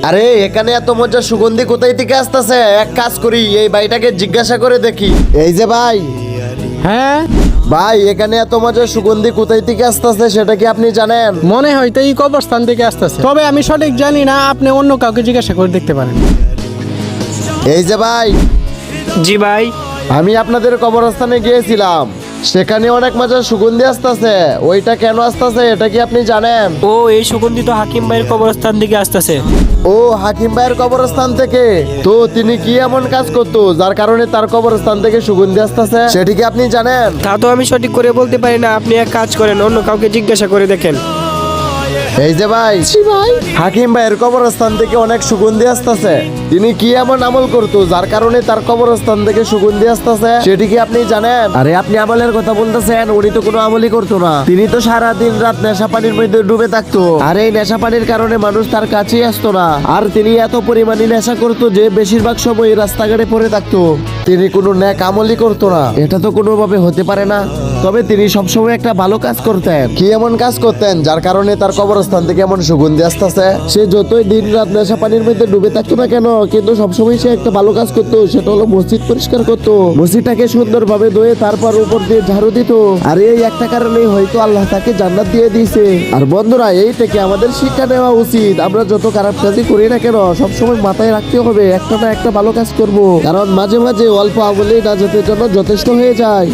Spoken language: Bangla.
আরে এখানে এত মজা সুগন্ধি কোথায় থেকে আসতেছে? এক কাজ করি, এই ভাইটাকে জিজ্ঞাসা করে দেখি। এই যে ভাই, হ্যাঁ, ভাই এখানে এত মজা সুগন্ধি কোথায় থেকে আসতেছে সেটা কি আপনি জানেন? মনে হয় তো এই কবরস্থান থেকে আসতেছে, তবে আমি সঠিক জানি না, আপনি অন্য কাউকে জিজ্ঞাসা করে দেখতে পারেন। এই যে ভাই, জি ভাই। আমি আপনাদের কবরস্থানে গিয়েছিলাম, সেখানে অনেক মজার সুগন্ধি আসতেছে। ওইটা কেন আসতেছে এটা কি আপনি জানেন? ও, এই সুগন্ধি তো হাকিম ভাইয়ের কবরস্থান থেকে আসতেছে। ও, হাকিম ভাইয়ের কবরস্থান থেকে? তো তিনি কি এমন কাজ করতো যার কারণে তার কবরস্থান থেকে সুগন্ধি আসতেছে সেটি কি আপনি জানেন? তা তো আমি সঠিক করে বলতে পারি না, আপনি এক কাজ করেন, অন্য কাউকে জিজ্ঞাসা করে দেখেন। এই যে ভাই, হাকিম ভাইয়ের কবরস্থান থেকে অনেক সুগন্ধি আসতেছে। তিনি কি এমন আমল করতো যার কারণে তার কবরস্থান থেকে সুগন্ধি আসতেছে সেটি কি আপনি জানেন? আরে আপনি আমলের কথা বলতেছেন, উনি তো কোনো আমলই করতো না। তিনি তো সারা দিন রাত নেশা পানির মধ্যে ডুবে থাকতো, আর এই নেশা পানির কারণে মানুষ তার কাছেই আসতো না। আর তিনি এত পরিমাণে নেশা করতো যে বেশিরভাগ সময় রাস্তাঘাটে পড়ে থাকতো। তিনি কোনো ন্যাক আমলই করতো না, এটা তো কোনোভাবে হতে পারে না। তবে তিনি সবসময় একটা ভালো কাজ করতেন। কি এমন কাজ করতেন যার কারণে তার কবরস্থান থেকে এমন সুগন্ধি আসতেছে? সে যতই দিন রাত নেশা পানির মধ্যে ডুবে থাকতো না কেন, কিন্তু সবসময় সে একটা ভালো কাজ করতো, সেটা হলো মসজিদ পরিষ্কার করতো। মসজিদটাকে সুন্দরভাবে ধুয়ে তারপর উপর দিয়ে ঝাড়ু দিত। আর এই একটা কারণেই হয়তো আল্লাহ তাকে জান্নাত দিয়ে দিয়েছে। আর বন্ধুরা, এই থেকে আমাদের শিক্ষা নেওয়া উচিত, আমরা যত খারাপ কাজই করি না কেন সবসময় মাথায় রাখতে হবে একটা না একটা ভালো কাজ করব, কারণ মাঝে মাঝে অল্প আমলেই নাজাতের জন্য যথেষ্ট হয়ে যায়।